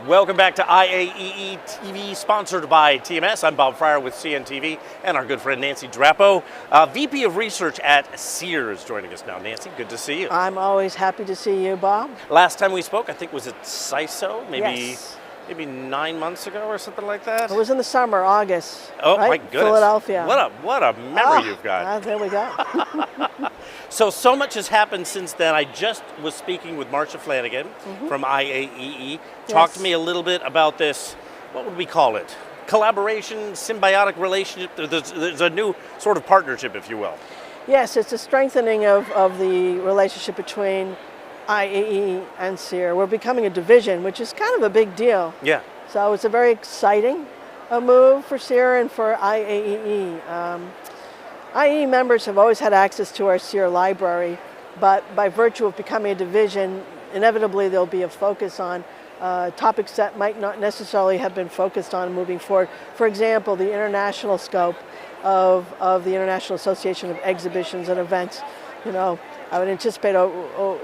Welcome back to IAEE TV, sponsored by TMS. I'm Bob Fryer with CNTV, and our good friend Nancy Drapeau, VP of Research at CEIR, is joining us now. Nancy, good to see you. I'm always happy to see you, Bob. Last time we spoke, I think, was at CISO, Yes. maybe 9 months ago or something like that? It was in the summer, August. Oh, right? my goodness. Philadelphia. What a memory you've got. There we go. So much has happened since then. I just was speaking with Marcia Flanagan from IAEE. Talk to me a little bit about this, what would we call it? Collaboration, symbiotic relationship? There's a new sort of partnership, if you will. Yes, it's a strengthening of the relationship between IAEE and CEIR. We're becoming a division, which is kind of a big deal. Yeah. So it's a very exciting move for CEIR and for IAEE. IAEE members have always had access to our CEIR library, but by virtue of becoming a division, inevitably there'll be a focus on topics that might not necessarily have been focused on moving forward. For example, the international scope of the International Association of Exhibitions and Events. You know, I would anticipate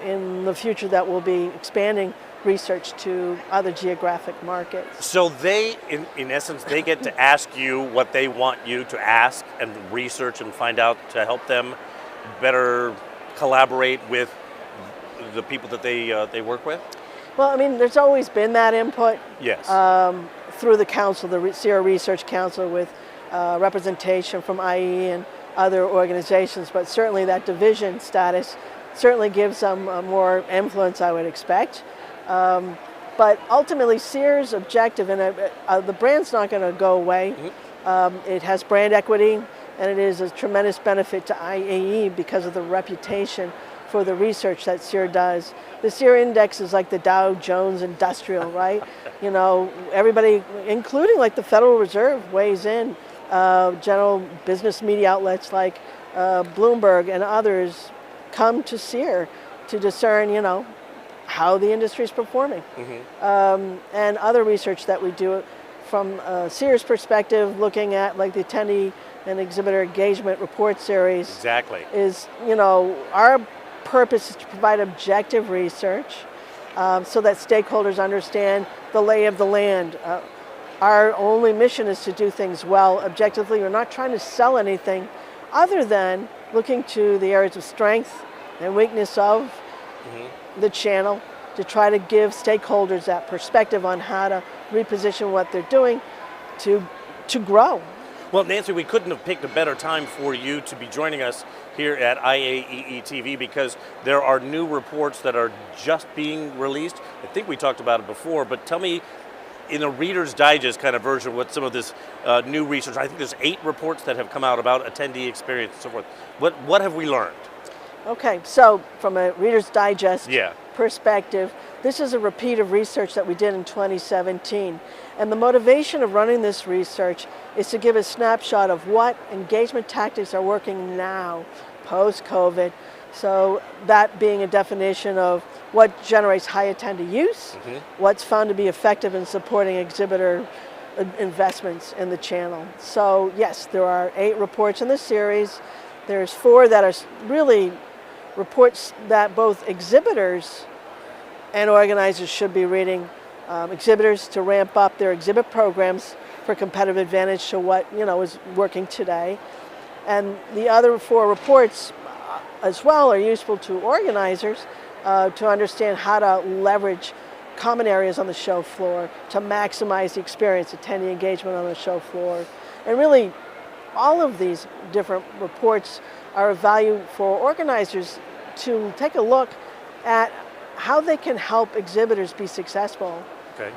in the future that we'll be expanding research to other geographic markets. So they, in essence, they get to ask you what they want you to ask and research and find out to help them better collaborate with the people that they work with? Well, I mean, there's always been that input. Yes. Through the council, the CEIR Research Council, with representation from IAEE and other organizations, but certainly that division status certainly gives them more influence, I would expect. But ultimately, CEIR's objective, and the brand's not going to go away. It has brand equity, and it is a tremendous benefit to IAEE because of the reputation for the research that CEIR does. The CEIR index is like the Dow Jones Industrial, right? You know, everybody, including like the Federal Reserve, weighs in. General business media outlets like Bloomberg and others come to CEIR to discern, you know, how the industry is performing. And other research that we do from CEIR's perspective, looking at like the attendee and exhibitor engagement report series. Exactly. Is, you know, our purpose is to provide objective research so that stakeholders understand the lay of the land. Our only mission is to do things well, objectively. We're not trying to sell anything other than looking to the areas of strength and weakness of the channel to try to give stakeholders that perspective on how to reposition what they're doing to grow. Well, Nancy, we couldn't have picked a better time for you to be joining us here at IAEE TV because there are new reports that are just being released. I think we talked about it before, but tell me, in a Reader's Digest kind of version, what some of this new research, I think there's 8 reports that have come out about attendee experience and so forth. What have we learned? Okay, so from a Reader's Digest perspective, this is a repeat of research that we did in 2017. And the motivation of running this research is to give a snapshot of what engagement tactics are working now, post-COVID. So that being a definition of what generates high attendee use, what's found to be effective in supporting exhibitor investments in the channel. So yes, there are 8 reports in this series. There's 4 that are really reports that both exhibitors and organizers should be reading. Exhibitors to ramp up their exhibit programs for competitive advantage to what, you know, is working today. And the other 4 reports as well are useful to organizers to understand how to leverage common areas on the show floor to maximize the experience, attendee engagement on the show floor. And really, all of these different reports are of value for organizers to take a look at how they can help exhibitors be successful,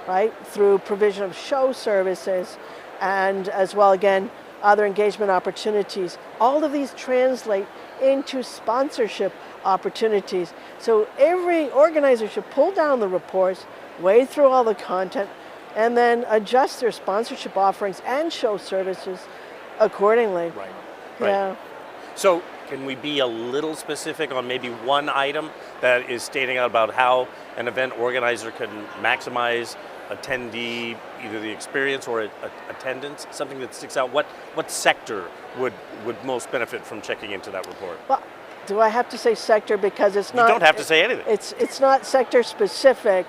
right? Through provision of show services and as well, again, other engagement opportunities. All of these translate into sponsorship opportunities. So every organizer should pull down the reports, wade through all the content, and then adjust their sponsorship offerings and show services accordingly. Right. Yeah. So can we be a little specific on maybe one item that is stating out about how an event organizer can maximize attendee, either the experience or attendance, something that sticks out? What sector would most benefit from checking into that report? Well, do I have to say sector because it's not? You don't have to say anything. It's not sector specific.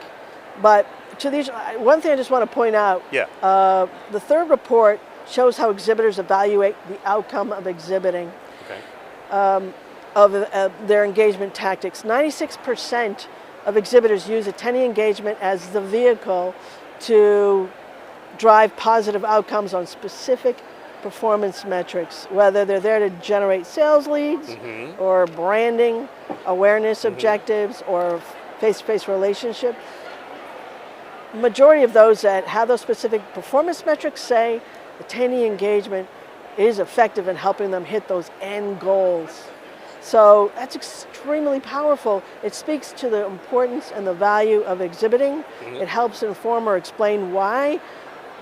But to these, one thing I just want to point out, the third report shows how exhibitors evaluate the outcome of exhibiting, of their engagement tactics. 96% of exhibitors use attendee engagement as the vehicle to drive positive outcomes on specific performance metrics, whether they're there to generate sales leads or branding, awareness objectives, or face-to-face relationship. Majority of those that have those specific performance metrics say attendee engagement is effective in helping them hit those end goals. So that's extremely powerful. It speaks to the importance and the value of exhibiting. It helps inform or explain why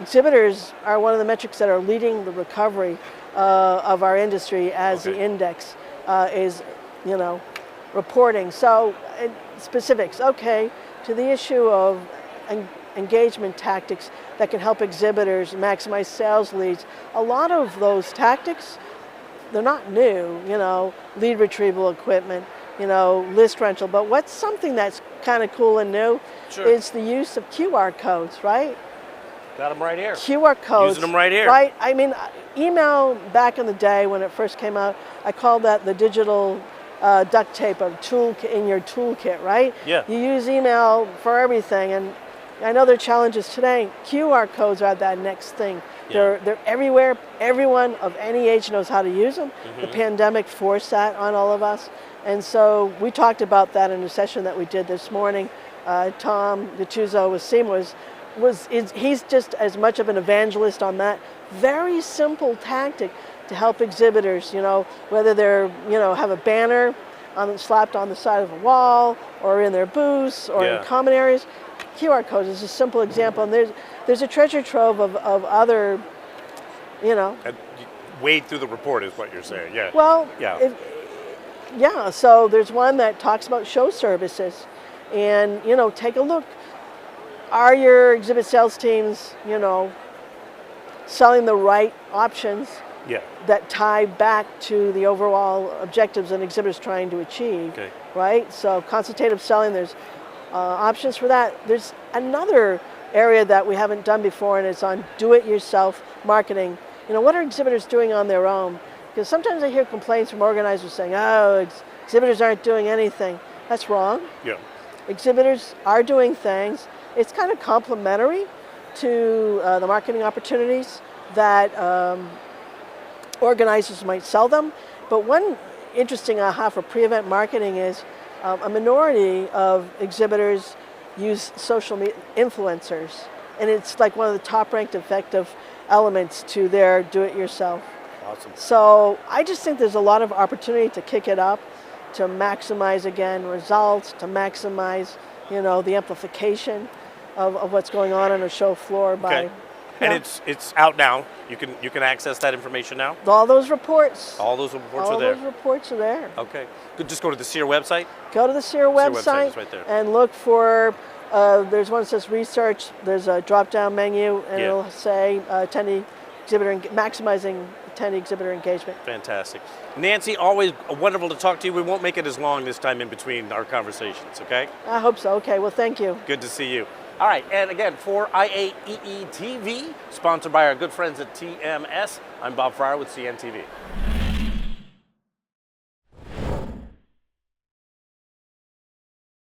exhibitors are one of the metrics that are leading the recovery of our industry as the index is, reporting. So specifics, to the issue of engagement tactics that can help exhibitors maximize sales leads. A lot of those tactics, they're not new, lead retrieval equipment, list rental, but what's something that's kind of cool and new is the use of QR codes, right? Got them right here. QR codes. Using them right here. Right. I mean, email back in the day when it first came out, I called that the digital duct tape of in your toolkit, right? Yeah. You use email for everything, and I know there are challenges today. QR codes are that next thing. They're everywhere. Everyone of any age knows how to use them. The pandemic forced that on all of us, and so we talked about that in a session that we did this morning. Tom Gattuso with SEMA he's just as much of an evangelist on that very simple tactic to help exhibitors, whether they're, have a banner slapped on the side of a wall or in their booths or in common areas. QR code is a simple example, and there's a treasure trove of other, Wade through the report is what you're saying, Well, so there's one that talks about show services, and, take a look. Are your exhibit sales teams, selling the right options that tie back to the overall objectives an exhibitor's trying to achieve, right? So consultative selling, there's options for that. There's another area that we haven't done before, and it's on do-it-yourself marketing. What are exhibitors doing on their own? Because sometimes I hear complaints from organizers saying, exhibitors aren't doing anything. That's wrong. Exhibitors are doing things. It's kind of complementary to the marketing opportunities that organizers might sell them. But one interesting aha for pre-event marketing is a minority of exhibitors use social media influencers, and it's like one of the top-ranked effective elements to their do-it-yourself. Awesome. So I just think there's a lot of opportunity to kick it up, to maximize, again, results, to maximize, the amplification of what's going on a show floor by. And it's out now. You can access that information now. All those reports. All those reports are there. All those reports are there. Okay. Just go to the CEIR website. Go to the CEIR website, it's right there. And look for. There's one that says research. There's a drop-down menu, and it'll say attendee exhibitor maximizing attendee exhibitor engagement. Fantastic. Nancy, always wonderful to talk to you. We won't make it as long this time in between our conversations, okay? I hope so. Okay, well, thank you. Good to see you. All right, and again, for IAEE TV, sponsored by our good friends at TMS, I'm Bob Fryer with CNTV.